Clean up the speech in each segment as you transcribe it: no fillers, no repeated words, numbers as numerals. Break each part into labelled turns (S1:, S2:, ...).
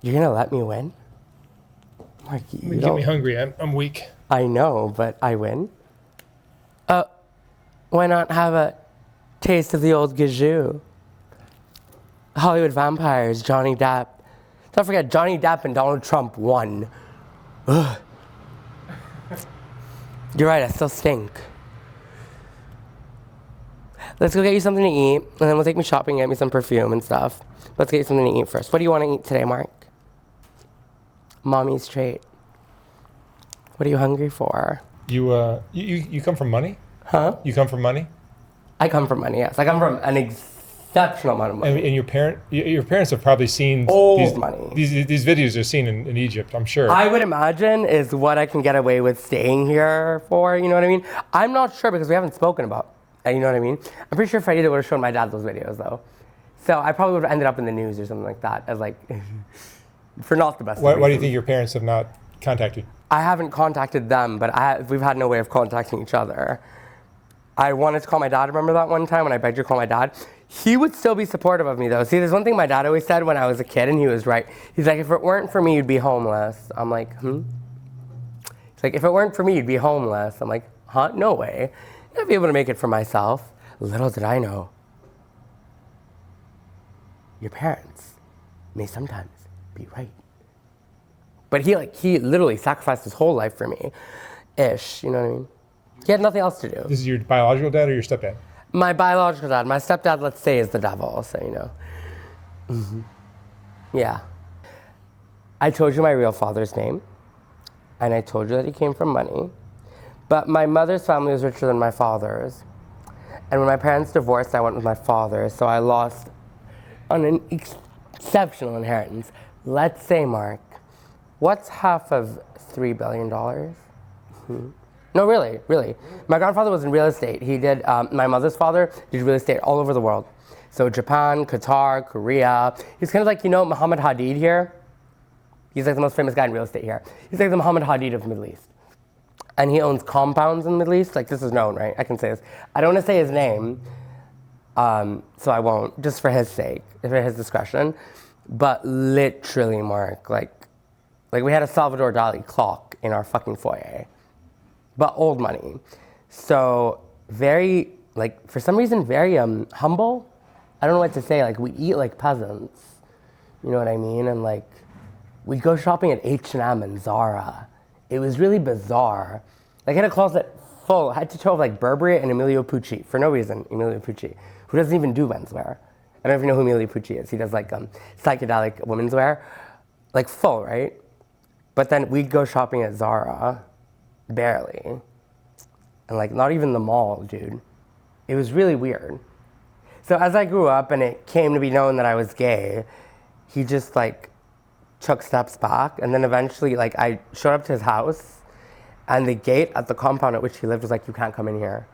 S1: You're gonna let me win? Mark, you
S2: Get me hungry. I'm weak.
S1: I know, but I win. Why not have a taste of the old gazoo? Hollywood vampires, Johnny Depp. Don't forget, Johnny Depp and Donald Trump won. Ugh. You're right, I still stink. Let's go get you something to eat, and then we'll take me shopping, get me some perfume and stuff. Let's get you something to eat first. What do you want to eat today, Mark? Mommy's treat. What are you hungry for?
S2: You come from money?
S1: Huh?
S2: You come from money?
S1: I come from money, yes. I come from an exceptional amount of money.
S2: And your parents have probably seen
S1: money.
S2: These videos are seen in Egypt, I'm sure.
S1: I would imagine is what I can get away with staying here for, you know what I mean? I'm not sure because we haven't spoken about, you know what I mean? I'm pretty sure Freddie would have shown my dad those videos though. So I probably would have ended up in the news or something like that as like, for not the best.
S2: Why do you think your parents have not contacted you?
S1: I haven't contacted them, but we've had no way of contacting each other. I wanted to call my dad, remember that one time when I begged you to call my dad? He would still be supportive of me though. See, there's one thing my dad always said when I was a kid, and he was right. He's like, if it weren't for me, you'd be homeless. I'm like, He's like, if it weren't for me, you'd be homeless. I'm like, huh? No way. I'd be able to make it for myself. Little did I know. Your parents may sometimes be right. But he literally sacrificed his whole life for me, ish, you know what I mean? He had nothing else to do.
S2: This is your biological dad or your stepdad?
S1: My biological dad. My stepdad, let's say, is the devil, so you know. Mm-hmm. Yeah. I told you my real father's name, and I told you that he came from money. But my mother's family was richer than my father's. And when my parents divorced, I went with my father, so I lost on an exceptional inheritance. Let's say, Mark, what's half of $3 billion? Mm-hmm. No, really. My grandfather was in real estate. He did, my mother's father did real estate all over the world. So Japan, Qatar, Korea. He's kind of like, you know, Muhammad Hadid here. He's like the most famous guy in real estate here. He's like the Muhammad Hadid of the Middle East. And he owns compounds in the Middle East. Like, this is known, right? I can say this. I don't want to say his name, so I won't, just for his sake, for his discretion. But literally, Mark, like we had a Salvador Dali clock in our fucking foyer. But old money. So very, like, for some reason, very humble. I don't know what to say. Like, we eat like peasants. You know what I mean? And like, we'd go shopping at H&M and Zara. It was really bizarre. Like, I had a closet full, head to toe of like Burberry and Emilio Pucci. For no reason, Emilio Pucci, who doesn't even do menswear. I don't know if you know who Emilio Pucci is. He does like psychedelic women's wear. Like full, right? But then we'd go shopping at Zara. Barely. And like, not even the mall, dude. It was really weird. So as I grew up and it came to be known that I was gay, he just like took steps back. And then eventually, like, I showed up to his house and the gate at the compound at which he lived was like, you can't come in here.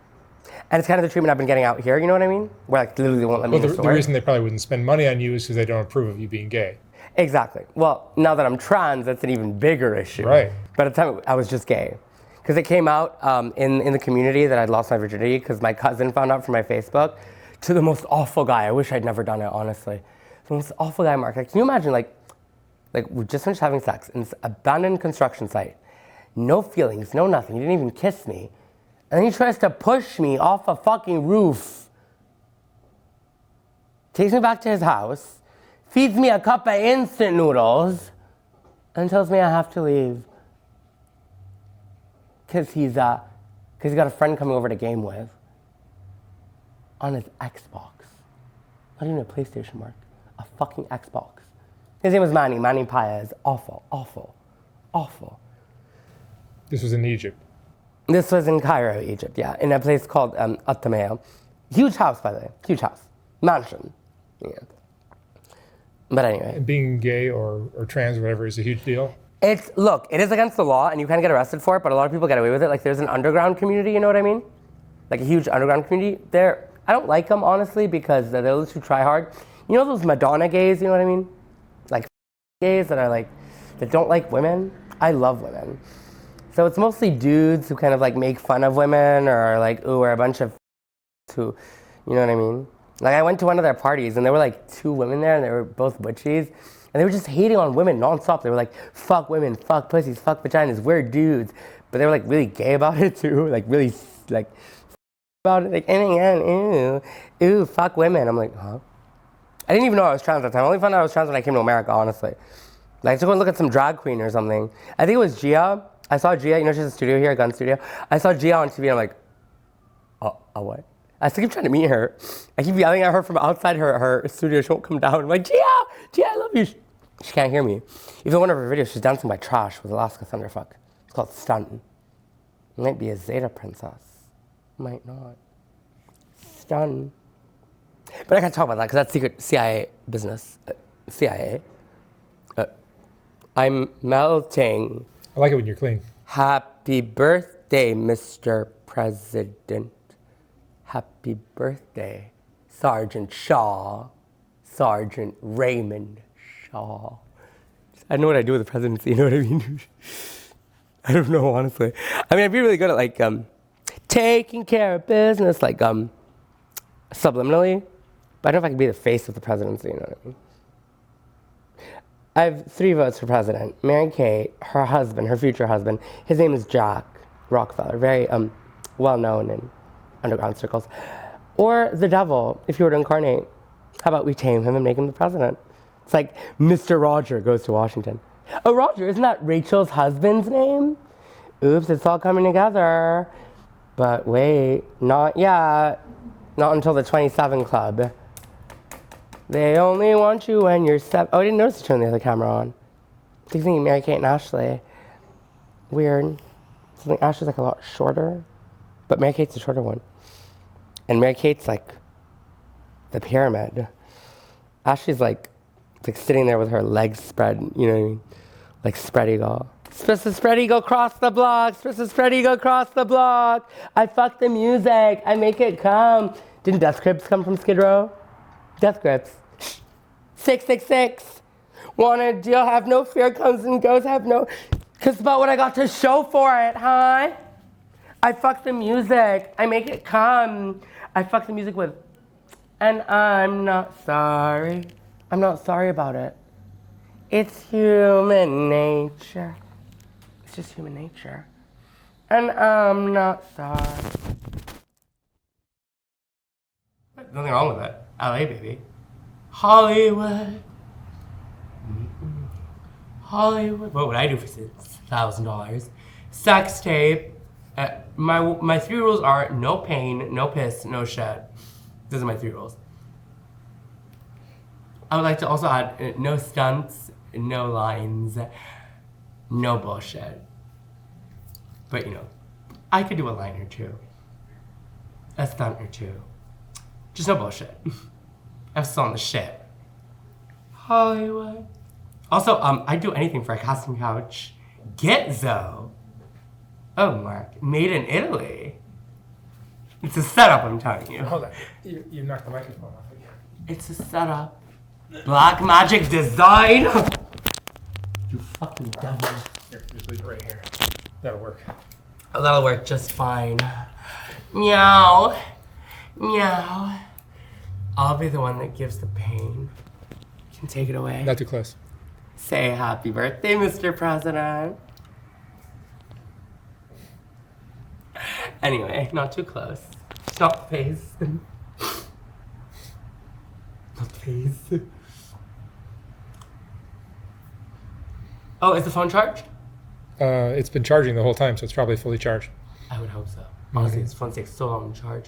S1: And it's kind of the treatment I've been getting out here, you know what I mean? Where like literally they won't let me in the store.
S2: The reason they probably wouldn't spend money on you is because they don't approve of you being gay.
S1: Exactly. Well, now that I'm trans, that's an even bigger issue.
S2: Right.
S1: But at the time, I was just gay. Because it came out in the community that I'd lost my virginity because my cousin found out from my Facebook to the most awful guy. I wish I'd never done it, honestly. The most awful guy, Mark. Like, can you imagine, like we just finished having sex in this abandoned construction site. No feelings, no nothing. He didn't even kiss me. And then he tries to push me off a fucking roof. Takes me back to his house, feeds me a cup of instant noodles, and tells me I have to leave. Because he's got a friend coming over to game with on his Xbox. Not even a PlayStation, Mark. A fucking Xbox. His name was Manny Paez. Awful.
S2: This was in Egypt.
S1: This was in Cairo, Egypt, yeah. In a place called Atamea. Huge house, by the way. Huge house. Mansion. Yeah. But anyway.
S2: And being gay or trans or whatever is a huge deal.
S1: Look, it is against the law and you can get arrested for it, but a lot of people get away with it. Like, there's an underground community, you know what I mean? Like a huge underground community. I don't like them, honestly, because they're those who try hard. You know those Madonna gays, you know what I mean? Like gays that are like, that don't like women? I love women. So it's mostly dudes who kind of like make fun of women or like, ooh, we're a bunch of who, you know what I mean? Like, I went to one of their parties and there were like two women there and they were both butchies. And they were just hating on women nonstop. They were like, fuck women, fuck pussies, fuck vaginas, we're dudes. But they were like really gay about it too. Like really like about it. Like, ooh, fuck women. I'm like, huh? I didn't even know I was trans at the time. I only found out I was trans when I came to America, honestly. Like, to go and look at some drag queen or something. I think it was Gia. I saw Gia, you know, she has a studio here, a gun studio. I saw Gia on TV and I'm like, what? I still keep trying to meet her. I keep yelling at her from outside her studio. She won't come down. I'm like, Gia, I love you. She can't hear me. Even one of her videos, she's dancing by trash with Alaska Thunderfuck. It's called Stunt. It might be a Zeta princess. Might not. Stun. But I can't talk about that because that's secret CIA business. CIA. I'm melting.
S2: I like it when you're clean.
S1: Happy birthday, Mr. President. Happy birthday, Sergeant Shaw. Sergeant Raymond Shaw. I know what I do with the presidency, you know what I mean? I don't know, honestly. I mean, I'd be really good at, like, taking care of business, like, subliminally. But I don't know if I can be the face of the presidency, you know what I mean? I have 3 votes for president. Mary Kate, her husband, her future husband, his name is Jack Rockefeller, very well-known in underground circles. Or the devil, if you were to incarnate. How about we tame him and make him the president? It's like Mr. Roger goes to Washington. Oh, Roger, isn't that Rachel's husband's name? Oops, it's all coming together. But wait, not yet. Not until the 27 Club. They only want you when you're 7. Oh, I didn't notice to turn the other camera on. I was thinking Mary Kate and Ashley. Weird. I think Ashley's like a lot shorter. But Mary Kate's the shorter one. And Mary Kate's like the pyramid. Ashley's like sitting there with her legs spread, you know what I mean? Like spread eagle. Spread eagle cross the block. Spread eagle cross the block. I fuck the music. I make it come. Didn't Death Grips come from Skid Row? Death Grips. 666. Wanna deal, have no fear, comes and goes, have no. Cause about what I got to show for it, huh? I fuck the music. I make it come. I fuck the music with. And I'm not sorry. I'm not sorry about it. It's human nature. It's just human nature. And I'm not sorry. Nothing wrong with it. LA, baby. Hollywood. Hollywood. What would I do for $1,000? Sex tape. My 3 rules are no pain, no piss, no shit. Those are my 3 rules. I would like to also add no stunts, no lines, no bullshit. But you know, I could do a line or 2. A stunt or 2. Just no bullshit. I'm still on the shit. Hollywood. Also, I'd do anything for a casting couch. Gitzo. Oh, Mark. Made in Italy. It's a setup, I'm telling you.
S2: Hold on. You knocked the microphone off again.
S1: It's a setup. Black magic design. You fucking devil.
S2: Here, just leave it right here. That'll work.
S1: Oh, that'll work just fine. Meow. Meow. I'll be the one that gives the pain. You can take it away.
S2: Not too close.
S1: Say happy birthday, Mr. President. Anyway, not too close. Not the face. Not the face. Oh, is the phone charged?
S2: It's been charging the whole time, so it's probably fully charged.
S1: I would hope so. Honestly, this phone takes so long to charge.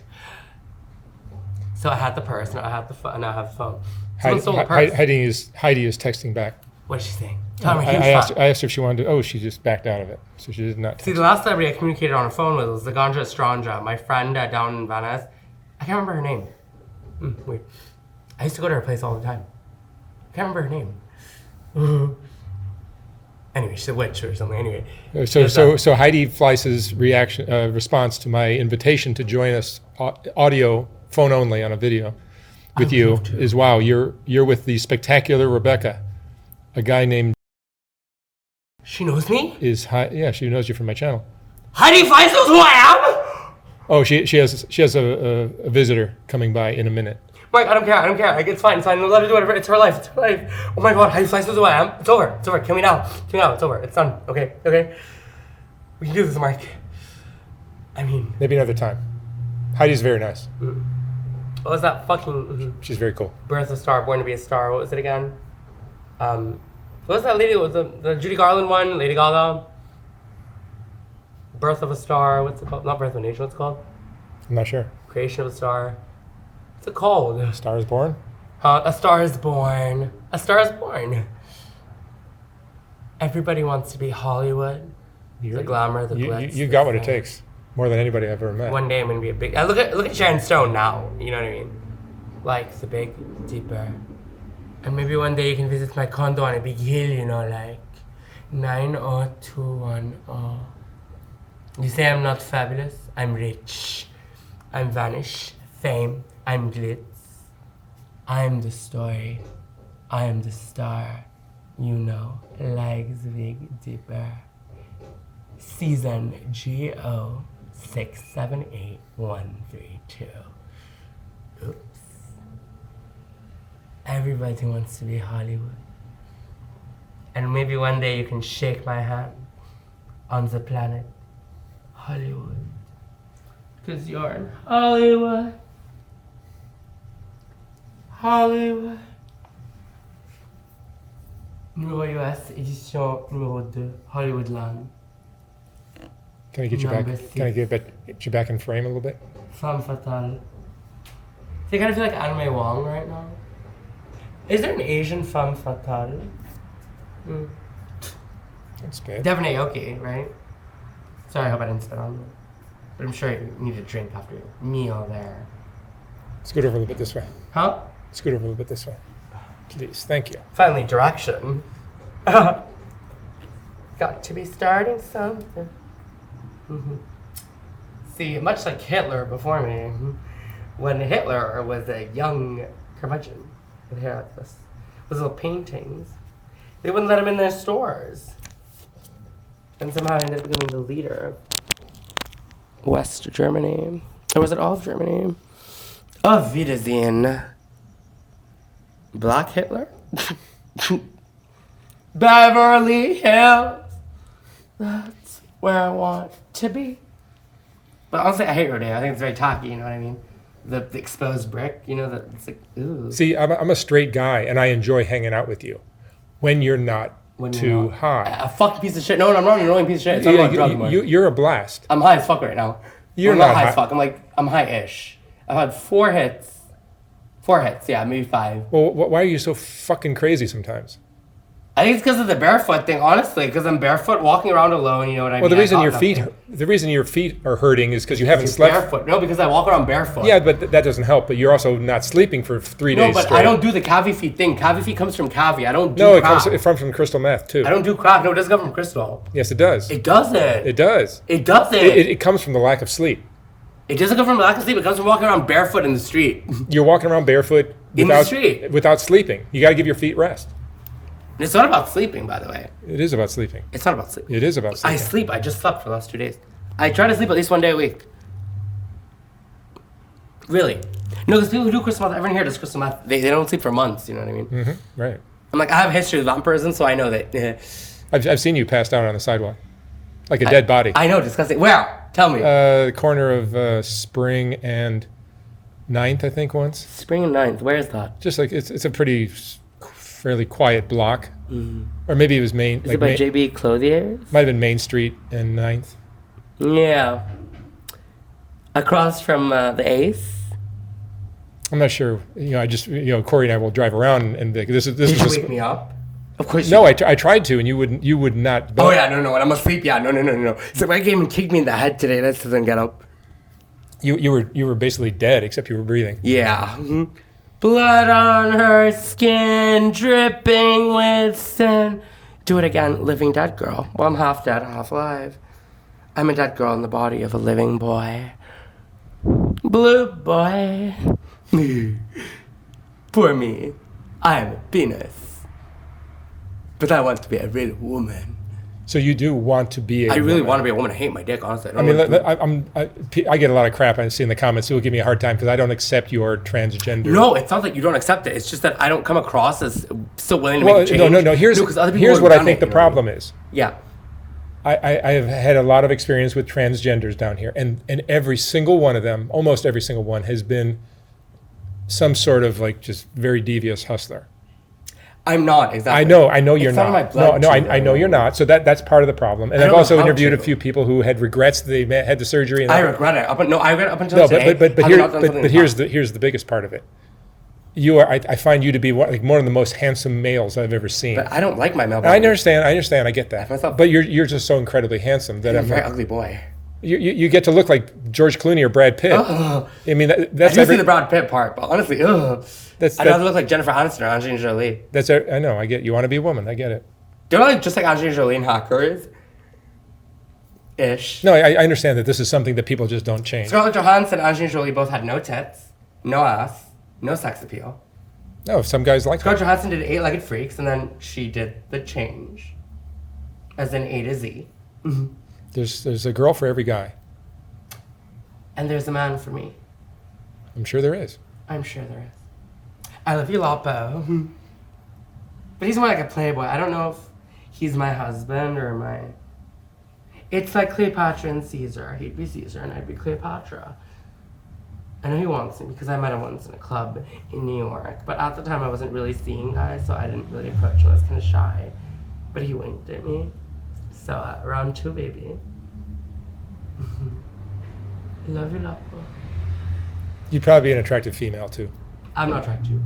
S1: So I had the purse, and I have the phone, and I have the phone. Someone stole the purse.
S2: Heidi is texting back.
S1: What is she saying? Tell me,
S2: I asked her if she wanted to. Oh, she just backed out of it, so she did not.
S1: See, the last celebrity I communicated on her phone with was Zagandra Stranja, my friend down in Venice. I can't remember her name. Weird. I used to go to her place all the time. I can't remember her name. Anyway, she's a witch or something. Anyway.
S2: So Heidi Fleiss's response to my invitation to join us audio phone only on a video with you is, wow, you're with the spectacular Rebecca, a guy named.
S1: She knows me?
S2: Yeah, she knows you from my channel.
S1: Heidi Fleiss knows who I am?
S2: Oh, she has a visitor coming by in a minute.
S1: Mike, I don't care. Like, it's fine. Let her do whatever. It's her life. Oh my God, Heidi Fleiss knows who I am. It's over. Kill me now. It's over. It's done. Okay. We can do this, Mike. I mean,
S2: maybe another time. Heidi's very nice.
S1: What was that fucking?
S2: She's very cool.
S1: Birth of a Star, Born to be a Star. What was it again? What was that lady? What was the Judy Garland one? Lady Gaga. Birth of a Star. What's it called? Not Birth of a Nation. What's it called?
S2: I'm not sure.
S1: Creation of a Star. What's it called?
S2: A Star is Born?
S1: A Star is Born. A Star is Born. Everybody wants to be Hollywood. The glamour, the glitz.
S2: You got what it takes. More than anybody I've ever met.
S1: One day I'm gonna be a big. Look at Sharon Stone now. You know what I mean? Like the big, deeper. And maybe one day you can visit my condo on a big hill. You know, like 90210. You say I'm not fabulous. I'm rich. I'm vanish. Fame. I'm glitz. I'm the story. I am the star. You know, legs big deeper. Season GO 678132. Oops. Everybody wants to be Hollywood. And maybe one day you can shake my hand on the planet Hollywood. Because you're in Hollywood. Hollywood. Numéro US, édition numéro 2, Hollywoodland.
S2: Can I get you back? Can I get you back in frame a little bit?
S1: Femme fatale. So you kind of feel like Anime Wong right now. Is there an Asian femme fatale?
S2: That's bad.
S1: Definitely Aoki, right? Sorry, I hope I didn't spit on you. But I'm sure you need a drink after your meal there.
S2: Scoot over a little bit this way.
S1: Huh?
S2: Scoot over a little bit this way. Please, thank you.
S1: Finally, direction. Got to be starting something. See, much like Hitler before me, when Hitler was a young curmudgeon with hair like this, with little paintings, they wouldn't let him in their stores. And somehow he ended up becoming the leader of West Germany. Or was it all of Germany? Auf Wiedersehen. Black Hitler? Beverly Hills. That's where I want to be. But honestly, I hate Rodeo. I think it's very tacky, you know what I mean? The exposed brick, you know, it's like, ooh.
S2: See, I'm a straight guy, and I enjoy hanging out with you when you're not too high.
S1: A fucking piece of shit. No, I'm not an annoying piece of shit. It's not about drug anymore.
S2: You're a blast.
S1: I'm high as fuck right now.
S2: You're
S1: I'm
S2: not
S1: high as fuck. I'm high-ish. I've had 4 hits. 4 hits, yeah, maybe 5.
S2: Well, why are you so fucking crazy sometimes?
S1: I think it's because of the barefoot thing, honestly. Because I'm barefoot, walking around alone. You know what I mean?
S2: Well, the reason your feet are hurting is because you haven't slept.
S1: Barefoot. No, because I walk around barefoot.
S2: Yeah, but that doesn't help. But you're also not sleeping for 3 days straight.
S1: No, but I don't do the cavi feet thing. Cavi feet comes from cavi. I don't do
S2: No,
S1: crack.
S2: it comes from crystal meth too.
S1: I don't do crack. No, it doesn't come from crystal.
S2: Yes, it does.
S1: It doesn't.
S2: It does.
S1: It doesn't.
S2: It comes from the lack of sleep.
S1: It doesn't come from lack of sleep. It comes from walking around barefoot in the street.
S2: You're walking around barefoot
S1: in the street
S2: without sleeping. You got to give your feet rest.
S1: It's not about sleeping, by the way.
S2: It is about sleeping.
S1: It's not about sleeping.
S2: It is about sleeping.
S1: I sleep. I just slept for the last 2 days. I try to sleep at least 1 day a week. Really? No, because people who do crystal meth, everyone here does crystal meth. They don't sleep for months. You know what I mean?
S2: Mm-hmm. Right.
S1: I'm like, I have a history with vampirism, so I know that.
S2: I've seen you passed out on the sidewalk, like a dead body.
S1: I know, disgusting. Where? Tell me.
S2: The corner of Spring and 9th, I think, once.
S1: Spring and 9th. Where is that?
S2: Just like it's a pretty fairly quiet block, or maybe it was Main.
S1: Is it by JB Clothiers?
S2: Might have been Main Street and 9th.
S1: Yeah. Across from the Ace.
S2: I'm not sure. Corey and I will drive around and this is.
S1: Did you wake me up? Of course.
S2: No, I tried to, and you would not.
S1: Oh yeah, no. When I'm asleep, yeah, no. So my game kicked me in the head today. That doesn't get up.
S2: You were basically dead, except you were breathing.
S1: Yeah. Blood on her skin, dripping with sin. Do it again, living dead girl. Well, I'm half dead, half alive. I'm a dead girl in the body of a living boy. Blue boy. Poor me. I am a penis. But I want to be a real woman.
S2: So you do want to be a
S1: I really
S2: woman.
S1: want to be a woman. I hate my dick, honestly.
S2: I mean, I get a lot of crap I see in the comments. People give me a hard time because I don't accept your transgender.
S1: No, it's not that you don't accept it. It's just that I don't come across as so willing to make a change.
S2: No. Here's what I think the problem is.
S1: Yeah.
S2: I have had a lot of experience with transgenders down here, and every single one of them, almost every single one, has been some sort of like just very devious hustler.
S1: I'm not, exactly.
S2: I know you're not. No, I know you're not. So that's part of the problem. And I've also interviewed a few people who had regrets that they had the surgery. And
S1: I regret it. I regret it up until today.
S2: But here's the biggest part of it. I find you to be one of the most handsome males I've ever seen.
S1: But I don't like my male body.
S2: I understand. I get that. But you're just so incredibly handsome that
S1: I'm a very ugly boy.
S2: You get to look like George Clooney or Brad Pitt. I mean, that's
S1: I do see the Brad Pitt part, but honestly, I'd rather look like Jennifer Aniston or Angelina Jolie.
S2: I know. I get you want to be a woman. I get it.
S1: Don't I look just like Angelina Jolie in Hackers? Ish.
S2: No, I understand that this is something that people just don't change.
S1: Scarlett Johansson and Angelina Jolie both had no tits, no ass, no sex appeal.
S2: No, some guys like
S1: Scarlett Johansson did 8-Legged Freaks, and then she did the change, as in A to Z. Mm-hmm.
S2: There's a girl for every guy.
S1: And there's a man for me.
S2: I'm sure there is.
S1: I'm sure there is. I love you, Lapo. But he's more like a playboy. I don't know if he's my husband or my... It's like Cleopatra and Caesar. He'd be Caesar and I'd be Cleopatra. I know he wants me because I met him once in a club in New York. But at the time I wasn't really seeing guys, so I didn't really approach him. I was kind of shy. But he winked at me. So round 2, baby. Love you, Lapo.
S2: You'd probably be an attractive female too.
S1: I'm not attracted to you.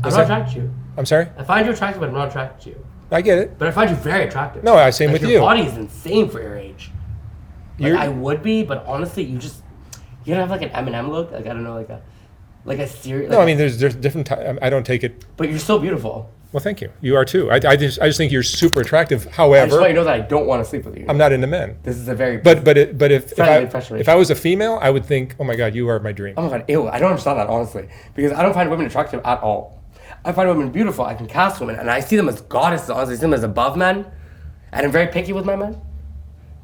S1: I'm not attracted to you.
S2: I'm sorry?
S1: I find you attractive, but I'm not attracted to you.
S2: I get it.
S1: But I find you very attractive.
S2: No, same with you.
S1: Your body is insane for your age. I would be, but honestly, you don't have like an Eminem look. Like, I don't know, like a serious...
S2: No, I mean, there's different... I don't take it...
S1: But you're so beautiful.
S2: Well, thank you. You are too. I just think you're super attractive. However...
S1: I just want you to know that I don't want to sleep with you.
S2: I'm not into men.
S1: This is a very...
S2: But if I was a female, I would think, oh my God, you are my dream.
S1: Oh my God, ew. I don't understand that, honestly. Because I don't find women attractive at all. I find women beautiful. I can cast women, and I see them as goddesses. Honestly, I see them as above men, and I'm very picky with my men.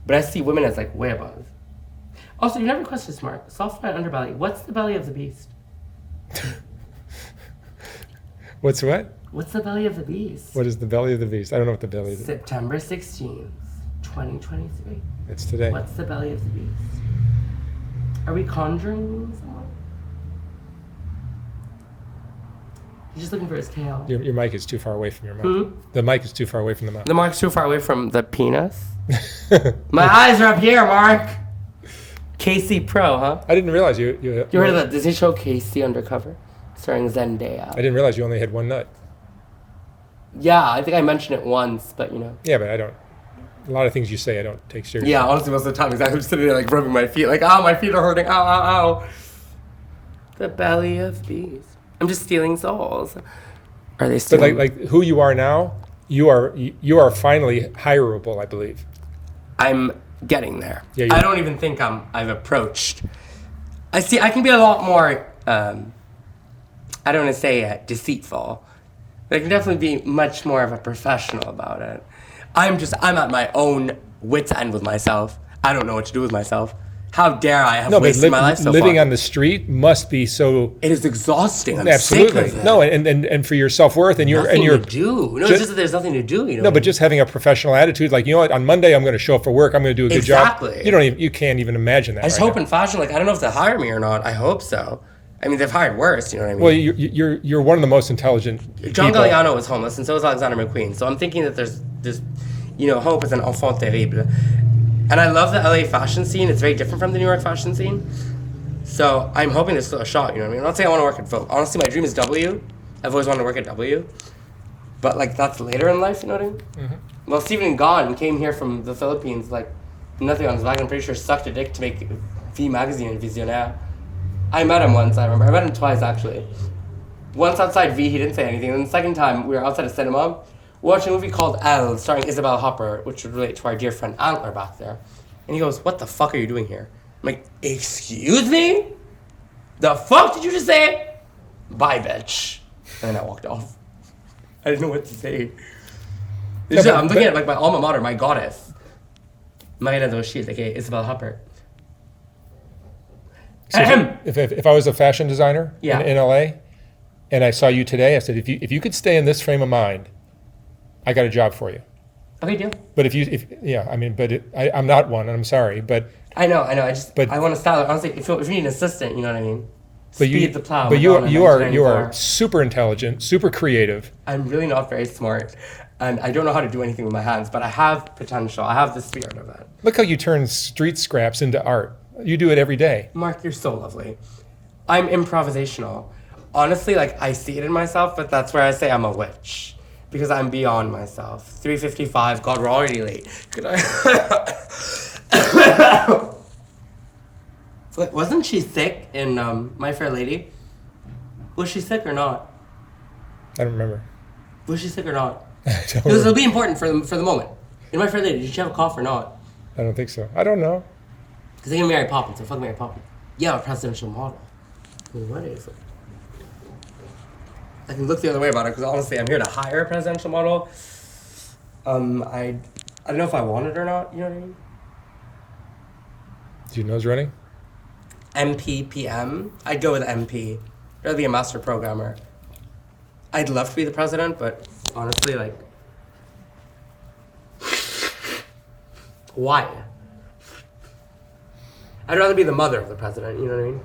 S1: But I see women as like way above. Also, you never question smart. Soft white underbelly. What's the belly of the beast?
S2: What's what?
S1: What's the belly of the beast?
S2: What is the belly of the beast? I don't know what the belly is.
S1: September 16th, 2023.
S2: It's today.
S1: What's the belly of the beast? Are we conjuring someone? He's just looking for his tail.
S2: Your mic is too far away from your mouth. The mic is too far away from the mouth.
S1: The mic's too far away from the penis? My eyes are up here, Mark. KC Pro, huh?
S2: I didn't realize you
S1: heard of the Disney show KC Undercover? Starring Zendaya.
S2: I didn't realize you only had one nut.
S1: Yeah, I think I mentioned it once, but you know.
S2: Yeah, but I don't. A lot of things you say I don't take seriously.
S1: Yeah, honestly, most of the time, because I'm sitting there like rubbing my feet, like, ow, my feet are hurting, ow, ow, ow. The belly of bees. I'm just stealing souls. Are they stealing?
S2: But like who you are now, you are finally hireable, I believe.
S1: I'm getting there.
S2: Yeah,
S1: I don't even think I've approached. I can be a lot more, I don't want to say deceitful, but I can definitely be much more of a professional about it. I'm at my own wit's end with myself. I don't know what to do with myself. How dare I have wasted my life so far?
S2: Living on the street must be so...
S1: It is exhausting. I'm
S2: absolutely
S1: sick of it.
S2: No, and for your self-worth and
S1: nothing to do. No, it's just that there's nothing to do. You know.
S2: No, but just having a professional attitude, like, you know what, on Monday I'm going to show up for work. I'm going to do a good job.
S1: Exactly.
S2: You can't even imagine that.
S1: I just hope in fashion, like, I don't know if they'll hire me or not. I hope so. I mean, they've hired worse. You know what I mean?
S2: Well, you're one of the most intelligent.
S1: John
S2: people.
S1: Galliano was homeless, and so was Alexander McQueen. So I'm thinking that there's hope is an enfant terrible. And I love the LA fashion scene. It's very different from the New York fashion scene. So I'm hoping there's still a shot, you know what I mean? I'm not saying I want to work at Vogue. Honestly, my dream is W. I've always wanted to work at W. But, like, that's later in life, you know what I mean? Mm-hmm. Well, Stephen Gahn came here from the Philippines, like, nothing on his back. I'm pretty sure sucked a dick to make V Magazine and Visionaire. I met him once, I remember. I met him twice, actually. Once outside V, he didn't say anything. And the second time, we were outside a cinema, watching a movie called Elle, starring Isabel Hopper, which would relate to our dear friend Antler back there. And he goes, "What the fuck are you doing here?" I'm like, "Excuse me? The fuck did you just say?" "Bye, bitch." And then I walked off. I didn't know what to say. I'm looking at like my alma mater, my goddess. Maria do Rothschild, aka Isabel Huppert.
S2: So if I was a fashion designer in LA, and I saw you today, I said, if you could stay in this frame of mind, I got a job for you.
S1: Okay, deal.
S2: But I'm not one, and I'm sorry, but
S1: I know. I want to style it. Honestly, if you need an assistant, you know what I mean.
S2: Speed
S1: the plow.
S2: But you are super intelligent, super creative.
S1: I'm really not very smart, and I don't know how to do anything with my hands. But I have potential. I have the spirit of it.
S2: Look how you turn street scraps into art. You do it every day.
S1: Mark, you're so lovely. I'm improvisational. Honestly, like I see it in myself, but that's where I say I'm a witch. Because I'm beyond myself. 3:55. God, we're already late. Could I? Wasn't she sick in My Fair Lady? Was she sick or not?
S2: I don't remember.
S1: Was she sick or not?
S2: Because
S1: it'll be important for the moment. In My Fair Lady, did she have a cough or not?
S2: I don't think so. I don't know.
S1: Because they gave Mary Poppins, so fuck Mary Poppins. Yeah, a presidential model. What is it? I can look the other way about it because honestly, I'm here to hire a presidential model. I don't know if I want it or not. You know what I mean?
S2: Do you nose running?
S1: MPPM. I'd go with MP. I'd rather be a master programmer. I'd love to be the president, but honestly, like, why? I'd rather be the mother of the president. You know what I mean?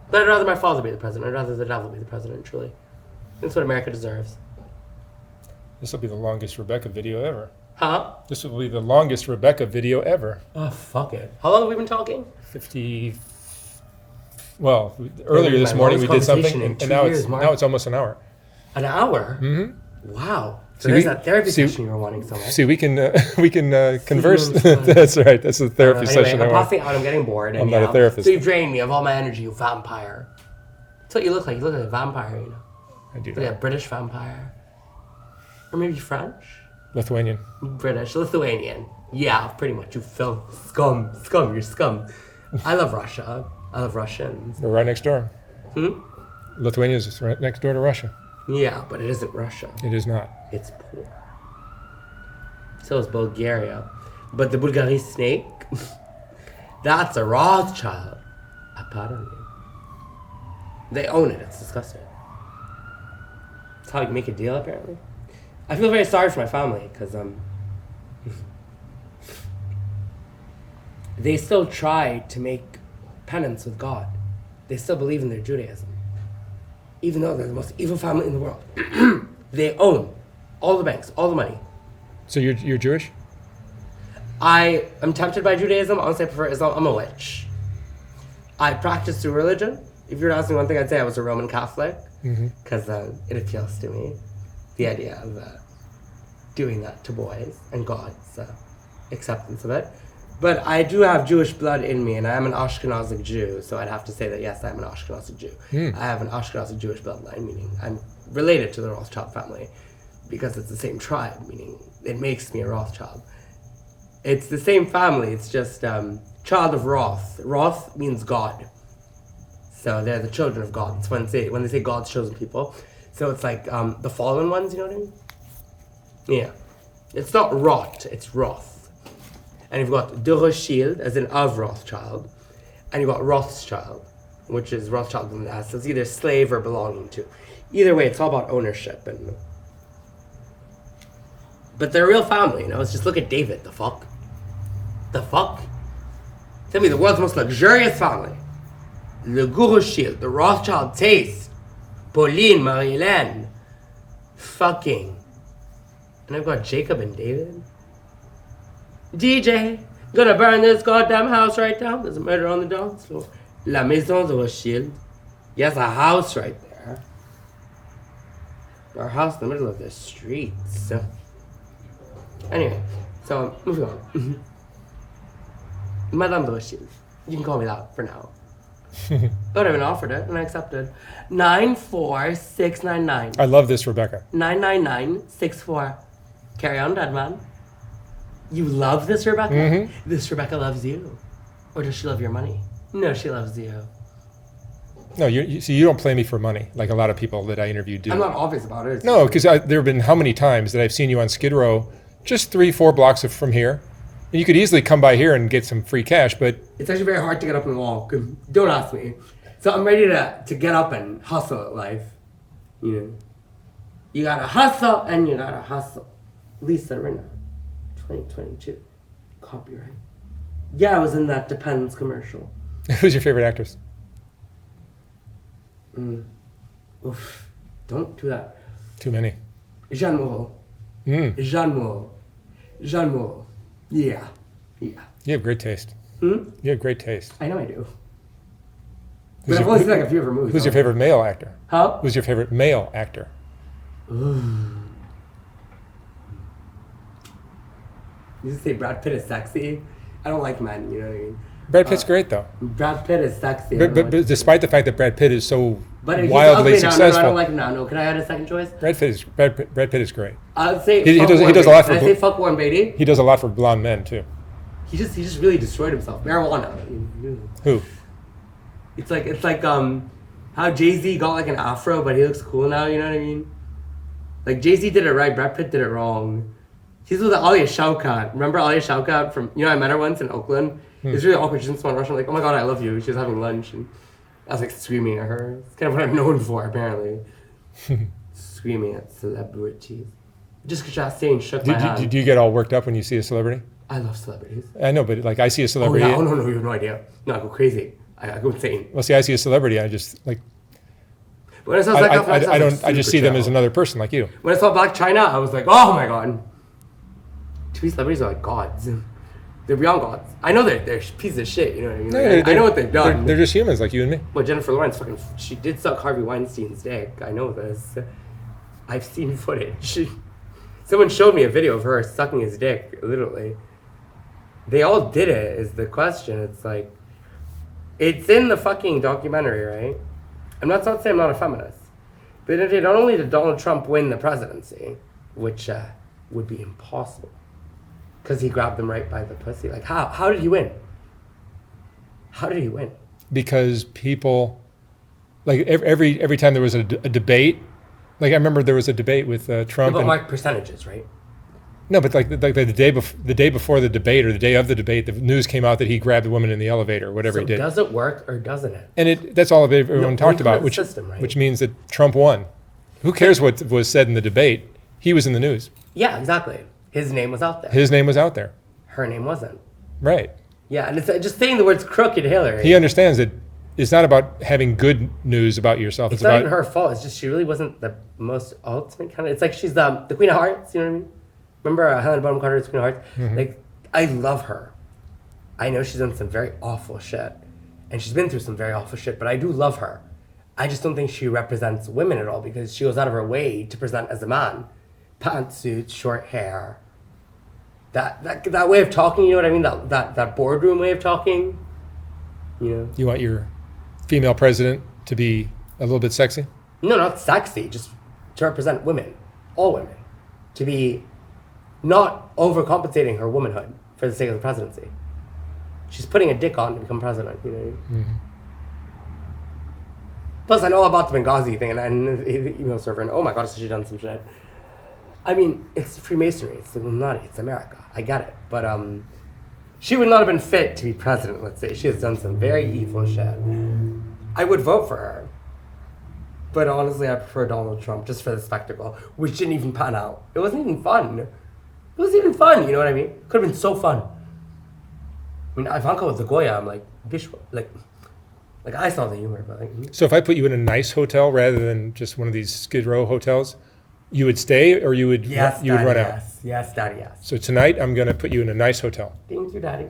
S1: But I'd rather my father be the president. I'd rather the devil be the president. Truly. That's what America deserves.
S2: This will be the longest Rebecca video ever.
S1: Huh?
S2: This will be the longest Rebecca video ever.
S1: Oh, fuck it. How long have we been talking?
S2: 50... Well, earlier this morning we did something, and now it's almost an hour.
S1: An hour?
S2: Mm-hmm.
S1: Wow. So there's that therapy session you were wanting so much.
S2: See, we can converse. That's right. That's a therapy session.
S1: I'm passing out. I'm getting bored.
S2: I'm not a therapist.
S1: So you've drained me of all my energy, you vampire. That's what you look like. You look like a vampire, you know.
S2: I do.
S1: Like a British vampire. Or maybe French?
S2: Lithuanian.
S1: British. Lithuanian. Yeah, pretty much. You film. Scum. You're scum. I love Russia. I love Russians.
S2: We're right next door. Lithuania is right next door to Russia.
S1: Yeah, but it isn't Russia.
S2: It is not.
S1: It's poor. So is Bulgaria. But the Bulgari snake, that's a Rothschild. Apparently. They own it. It's disgusting. That's how you make a deal, apparently. I feel very sorry for my family, because they still try to make penance with God. They still believe in their Judaism. Even though they're the most evil family in the world. They own all the banks, all the money.
S2: So you're Jewish?
S1: I am tempted by Judaism. Honestly, I prefer Islam. I'm a witch. I practice through religion. If you were to ask me one thing, I'd say I was a Roman Catholic. Because it appeals to me. The idea of doing that to boys and God's acceptance of it. But I do have Jewish blood in me, and I am an Ashkenazic Jew, so I'd have to say that, yes, I am an Ashkenazic Jew. I have an Ashkenazic Jewish bloodline, meaning I'm related to the Rothschild family, because it's the same tribe, meaning it makes me a Rothschild. It's the same family, it's just child of Roth. Roth means God. So they're the children of God. It's when they say God's chosen people. So it's like the fallen ones, you know what I mean? Yeah. It's not Roth, it's Roth. And you've got de Rothschild, as in of Rothschild. And you've got Rothschild, which is Rothschild in the S. So it's either slave or belonging to. Either way, it's all about ownership. But they're a real family, you know? It's just look at David, the fuck? The fuck? Tell me the world's most luxurious family. Le Rothschild, the Rothschild taste. Pauline, Marie-Hélène. Fucking. And I've got Jacob and David. DJ, gonna burn this goddamn house right down. There's a murder on the dance floor. La Maison de Rothschild. Yes, a house right there. Our house in the middle of the streets. So. Anyway, so moving on. Madame de Rothschild. You can call me that for now. But I've been offered it and I accepted. 94699.
S2: I love this, Rebecca.
S1: 99964. Carry on, dead man. You love this Rebecca? This Rebecca loves you. Or does she love your money? No, she loves you.
S2: No, you see, you don't play me for money like a lot of people that I interviewed do.
S1: I'm not obvious about it.
S2: No, because there have been how many times that I've seen you on Skid Row, just 3-4 blocks from here. And you could easily come by here and get some free cash, but
S1: It's actually very hard to get up and walk. Don't ask me. So I'm ready to get up and hustle at life. You know, you gotta hustle and you gotta hustle. Lisa Rinna, 2022, copyright. Yeah, I was in that Depends commercial.
S2: who's your favorite actress?
S1: Oof, don't do that.
S2: Too many.
S1: Jean Moreau. Jean Moreau. Jean Moreau. Yeah.
S2: You have great taste. You have great taste.
S1: I know I do. But I've only seen like a few of her movies.
S2: Who's your favorite male actor?
S1: Huh?
S2: Who's your favorite male actor?
S1: You just say Brad Pitt is sexy. I don't like men, you know what I mean?
S2: Brad Pitt's great though.
S1: Brad Pitt is sexy.
S2: But despite the fact that Brad Pitt is so
S1: But he's
S2: wildly
S1: ugly now.
S2: successful,
S1: No, I don't like him now. No, can I add a second choice?
S2: Brad Pitt is great.
S1: I'd say
S2: He
S1: fuck
S2: does
S1: Warren
S2: a lot
S1: Beatty.
S2: for
S1: Can I say fuck Warren Beatty?
S2: He does a lot for blonde men too.
S1: He just really destroyed himself. Marijuana.
S2: Who?
S1: It's like how Jay-Z got like an afro, but he looks cool now. You know what I mean? Like Jay-Z did it right, Brad Pitt did it wrong. He's with Alia Shawkat. Remember Alia Shawkat from, I met her once in Oakland. It was really awkward. She didn't speak Russian. I'm like, oh my God, I love you. She was having lunch and I was like screaming at her. It's kind of what I'm known for, apparently. Screaming at celebrities. Just because Chastain shook my hand.
S2: Do you get all worked up when you see a celebrity?
S1: I love celebrities.
S2: I know, but like I see a celebrity.
S1: Oh no, you have no idea. No, I go crazy. I go insane.
S2: Well, see, I see a celebrity, I just like.
S1: When I saw Zac Efron,
S2: I don't. I just see them as another person like you.
S1: When I saw Black China, I was like, oh my God. To me, celebrities are like gods. They're beyond gods. I know they're pieces of shit. You know what I mean? Like, I know what they've done.
S2: They're just humans like you and me.
S1: Well, Jennifer Lawrence she did suck Harvey Weinstein's dick. I know this. I've seen footage. Someone showed me a video of her sucking his dick, literally. They all did it, is the question. It's like, it's in the fucking documentary, right? I'm not saying I'm not a feminist. But not only did Donald Trump win the presidency, which would be impossible, because he grabbed them right by the pussy. Like, how did he win? How did he win?
S2: Because people, like every time there was a debate, like I remember there was a debate with Trump.
S1: But like percentages, right?
S2: No, but like the day before the debate or the day of the debate, the news came out that he grabbed the woman in the elevator, whatever he did.
S1: Does it work or doesn't it?
S2: And that's all everyone talked about, which means that Trump won. Who cares what was said in the debate? He was in the news.
S1: Yeah, exactly. His name was out there.
S2: His name was out there.
S1: Her name wasn't.
S2: Right.
S1: Yeah, and it's just saying the words crooked Hillary.
S2: He understands that it's not about having good news about yourself.
S1: It's not even her fault. It's just she really wasn't the most ultimate kind of. It's like she's the Queen of Hearts. You know what I mean? Remember Helena Bonham Carter's Queen of Hearts? Mm-hmm. Like, I love her. I know she's done some very awful shit, and she's been through some very awful shit. But I do love her. I just don't think she represents women at all because she goes out of her way to present as a man, pantsuits, short hair. That way of talking, you know what I mean? That boardroom way of talking, you know.
S2: You want your female president to be a little bit sexy?
S1: No, not sexy. Just to represent women, all women, to be not overcompensating her womanhood for the sake of the presidency. She's putting a dick on to become president, you know. Mm-hmm. Plus, I know about the Benghazi thing and the email server, and oh my God, she's done some shit. I mean, it's Freemasonry. It's Illuminati. It's America. I get it. But she would not have been fit to be president, let's say. She has done some very evil shit. I would vote for her. But honestly, I prefer Donald Trump just for the spectacle, which didn't even pan out. It wasn't even fun. It wasn't even fun, you know what I mean? Could have been so fun. I mean, Ivanka with the Goya, I'm like, bitch, like I saw the humor, but like...
S2: So if I put you in a nice hotel rather than just one of these Skid Row hotels, you would stay or you would run out?
S1: Yes, Daddy, yes.
S2: So tonight I'm going to put you in a nice hotel.
S1: Thank you, Daddy.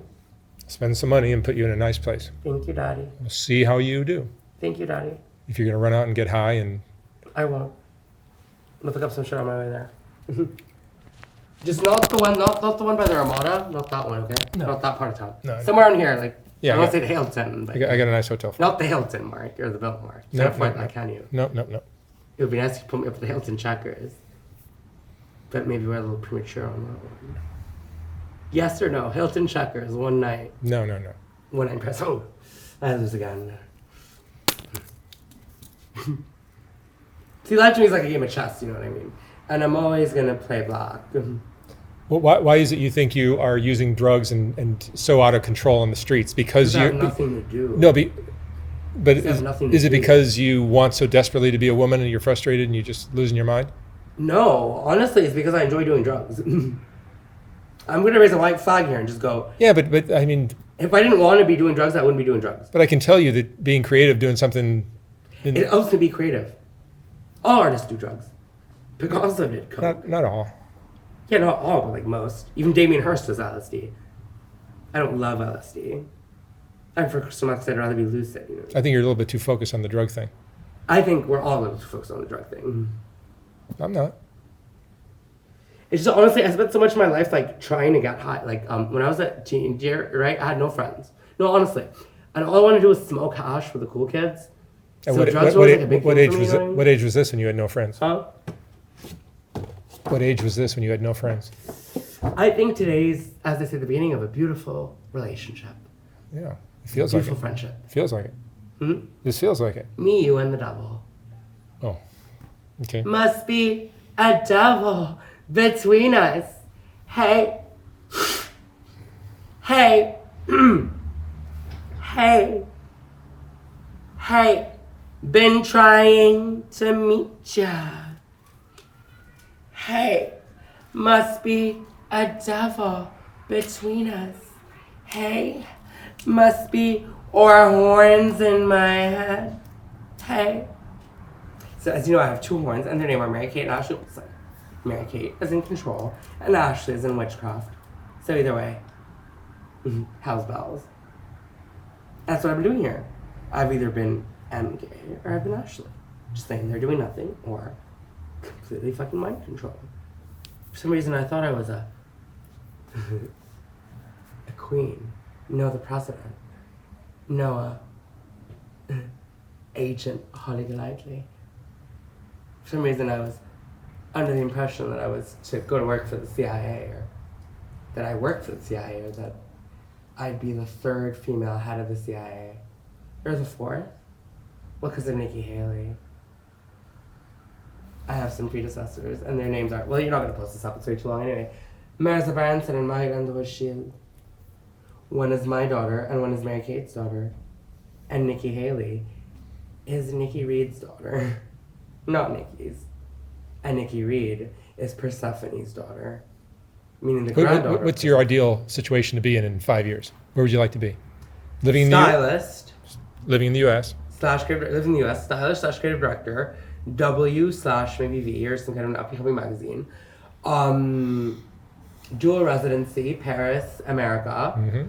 S2: Spend some money and put you in a nice place.
S1: Thank you, Daddy.
S2: We'll see how you do.
S1: Thank you, Daddy.
S2: If you're going to run out and get high and...
S1: I won't. I'm going to pick up some shit on my way there. Just not the one by the Ramada. Not that one, okay? No. Not that part of town. No. Somewhere around here, like... Yeah, I don't say the Hilton. But
S2: I got a nice hotel for
S1: you. Not the Hilton, Mark. Or the Biltmore.
S2: No,
S1: can you?
S2: No.
S1: It would be nice if you put me up at the Hilton Checkers. But maybe we're a little premature on that one. Yes or no? Hilton Checkers, one night.
S2: No.
S1: One night press. Oh, I lose again. See, life to me is like a game of chess, you know what I mean? And I'm always going to play black.
S2: Well, why is it you think you are using drugs and so out of control on the streets? Because
S1: I
S2: you
S1: have nothing to do.
S2: no, but
S1: Is
S2: is it because you want so desperately to be a woman and you're frustrated and you're just losing your mind?
S1: No, honestly, it's because I enjoy doing drugs. I'm going to raise a white flag here and just go.
S2: Yeah, but I mean,
S1: if I didn't want to be doing drugs, I wouldn't be doing drugs.
S2: but I can tell you that being creative, doing something.
S1: It helps to be creative. All artists do drugs. Picasso did coke.
S2: Not all.
S1: Yeah, not all, but like most. Even Damien Hirst does LSD. I don't love LSD. And for some reason, I'd rather be lucid. You know?
S2: I think you're a little bit too focused on the drug thing.
S1: I think we're all a little too focused on the drug thing.
S2: I'm not.
S1: It's just honestly, I spent so much of my life like trying to get high. Like when I was a teenager, right, I had no friends. No, honestly, and all I wanted to do was smoke hash for the cool kids.
S2: And
S1: So drugs were like a big
S2: what
S1: thing
S2: age
S1: for me,
S2: was
S1: you know what I mean?
S2: what age was this when you had no friends?
S1: Huh?
S2: What age was this when you had no friends?
S1: I think today's, as I said, the beginning of a beautiful relationship.
S2: Yeah, it feels like
S1: Beautiful
S2: it.
S1: friendship.
S2: Feels like it.
S1: Hmm?
S2: This feels like it.
S1: Me, you, and the devil.
S2: Oh, okay.
S1: Must be a devil between us. Hey. Hey. Hey. Hey. Been trying to meet ya. Hey. Must be a devil between us. Hey. Must be or horns in my head. Hey. So as you know, I have two horns, and their name are Mary Kate and Ashley Wilson. Mary Kate is in control, and Ashley is in witchcraft. So either way, how's bells? That's what I've been doing here. I've either been MK or I've been Ashley. Just saying they're doing nothing, or completely fucking mind control. For some reason, I thought I was a queen. No, the president. No, Agent Holly Golightly. For some reason, I was under the impression that I was to go to work for the CIA, or that I worked for the CIA, or that I'd be the third female head of the CIA. Or the fourth? Well, because of Nikki Haley. I have some predecessors, and their names are, well, you're not going to post this up, it's way too long anyway. Marissa Branson and Magdalena Shield. One is my daughter, and one is Mary Kate's daughter. And Nikki Haley is Nikki Reed's daughter. Not Nikki's. And Nikki Reed is Persephone's daughter. Meaning the granddaughter.
S2: What's your ideal situation to be in 5 years? Where would you like to be? Living in
S1: Stylist.
S2: Living in the U.S.
S1: Live in the U.S. Stylist / creative director. W/maybe V or some kind of an up-and-coming magazine. Dual residency, Paris, America.
S2: Mm-hmm.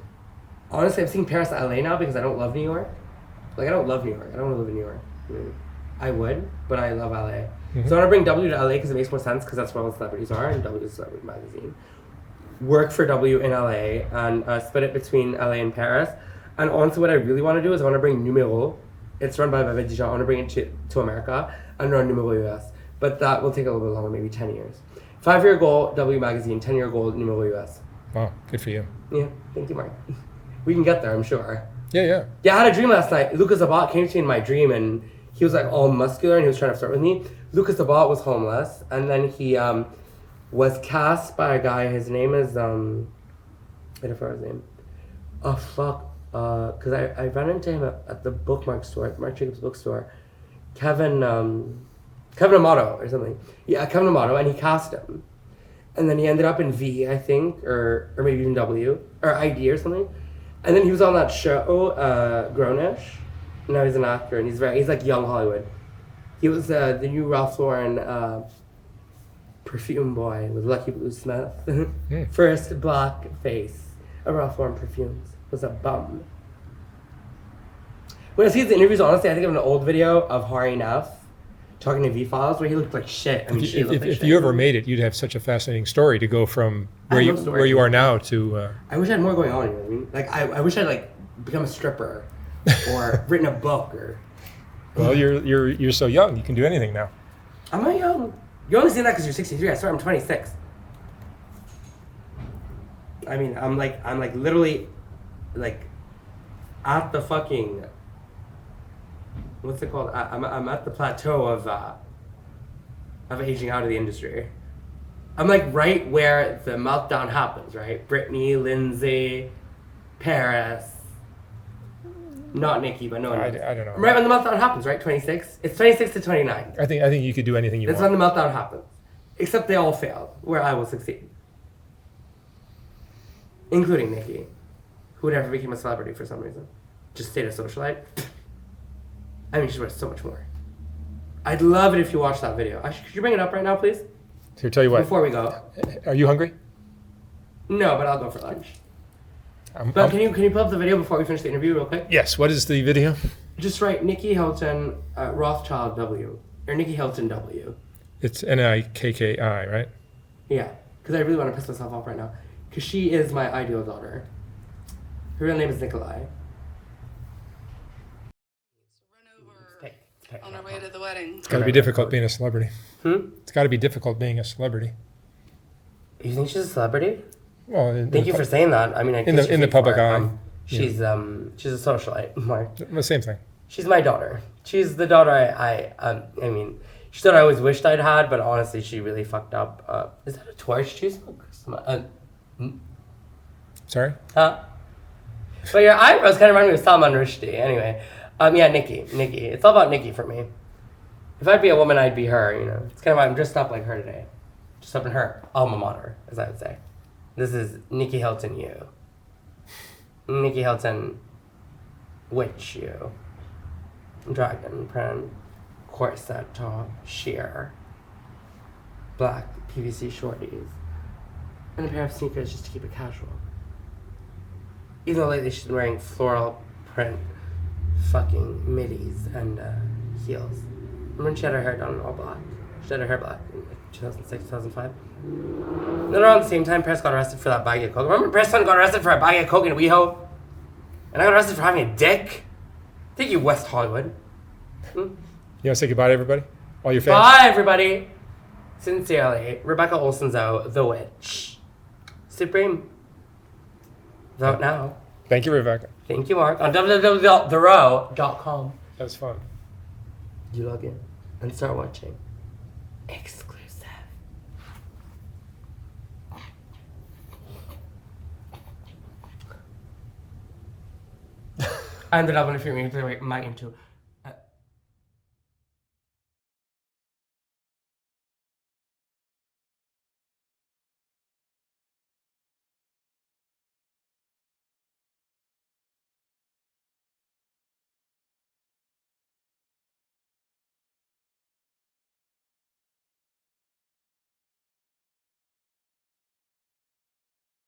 S1: Honestly, I'm seeing Paris, LA now because I don't love New York. Like, I don't love New York. I don't want to live in New York. I would, but I love LA.
S2: Mm-hmm.
S1: So I want to bring W to LA because it makes more sense because that's where all the celebrities are, and W is a celebrity magazine. Work for W in LA and split it between LA and Paris. And honestly, what I really want to do is I want to bring Numero. It's run by Bebe Dijon. I want to bring it to America and run Numero US. But that will take a little bit longer, maybe 10 years. 5-year goal, W magazine. 10-year goal, Numero US.
S2: Wow, good for you.
S1: Yeah, thank you, Mark. We can get there, I'm sure.
S2: Yeah.
S1: Yeah, I had a dream last night. Lucas Abbat came to me in my dream, and he was like all muscular, and he was trying to flirt with me. Lucas Abbat was homeless, and then he was cast by a guy. His name is I forgot his name. Oh fuck, because I ran into him at the bookmark store, at Marc Jacobs bookstore. Kevin Amato or something. Yeah, Kevin Amato, and he cast him, and then he ended up in V, I think, or maybe even W or ID or something. And then he was on that show, Grownish. Now he's an actor, and he's like young Hollywood. He was the new Ralph Lauren perfume boy with Lucky Blue Smith. First black face of Ralph Lauren perfumes was a bum. When I see his interviews, honestly, I think of an old video of Hari Neff talking to V-Files where he looked like shit. I mean, she looked like shit.
S2: If you ever made it, you'd have such a fascinating story to go from where you are now to.
S1: I wish I had more going on. You know what I mean? Like I wish I'd like become a stripper, or written a book, or.
S2: Well, you're so young. You can do anything now.
S1: I'm not young. You're only saying that because you're 63. I swear I'm 26. I mean, I'm like literally, like, at the fucking what's it called? I'm at the plateau of aging out of the industry. I'm like right where the meltdown happens, right? Brittany, Lindsay, Paris. Not Nikki, but no one else.
S2: I don't know.
S1: Right when the meltdown happens, right? 26? It's 26 to 29.
S2: I think you could do anything you
S1: That's
S2: want.
S1: when the meltdown happens. Except they all failed, where I will succeed. Including Nikki, who never became a celebrity for some reason. Just stayed a socialite. I mean, she's worth so much more. I'd love it if you watched that video. Actually, could you bring it up right now, please?
S2: Here, tell you what.
S1: Before we go.
S2: Are you hungry?
S1: No, but I'll go for lunch. But can you pull up the video before we finish the interview real quick?
S2: Yes. What is the video?
S1: Just write Nikki Hilton Rothschild W. Or Nikki Hilton W.
S2: It's Nikki, right?
S1: Yeah, because I really want to piss myself off right now. Because she is my ideal daughter. Her real name is Nikolai.
S3: On our way to the wedding.
S2: It's got to be difficult being a celebrity.
S1: Hmm?
S2: It's got to be difficult being a celebrity.
S1: You think she's a celebrity?
S2: Well,
S1: Thank you for saying that. I mean,
S2: in the public eye.
S1: She's a socialite. Mark.
S2: The same thing.
S1: She's my daughter. She's the daughter I mean, she's the daughter I always wished I'd had, but honestly, she really fucked up. Is that a torch? Do you smoke?
S2: Sorry?
S1: But your eyebrows kind of remind me of Salman Rushdie. Anyway, yeah, Nikki. It's all about Nikki for me. If I'd be a woman, I'd be her, you know. It's kind of why I'm dressed up like her today. Just up in her alma mater, as I would say. This is Nikki Hilton you. Nikki Hilton witch you. Dragon print, corset top, sheer, black PVC shorties, and a pair of sneakers just to keep it casual. Even though lately she's been wearing floral print fucking middies and heels. Remember when she had her hair done all black? She had her hair black in like 2006, 2005. Then around the same time, Press got arrested for that bag of coke. Remember Preston got arrested for a bag of coke in WeHo? And I got arrested for having a dick? Thank you, West Hollywood.
S2: You want to say goodbye to everybody? All your fans?
S1: Bye, everybody. Sincerely, Rebecca Olson's out, the witch. Supreme. Vote now.
S2: Thank you, Rebecca.
S1: Thank you, Mark. On www.therow.com.
S2: That was fun.
S1: You log in and start watching. Exclusive. I'm the double if you're me, my into.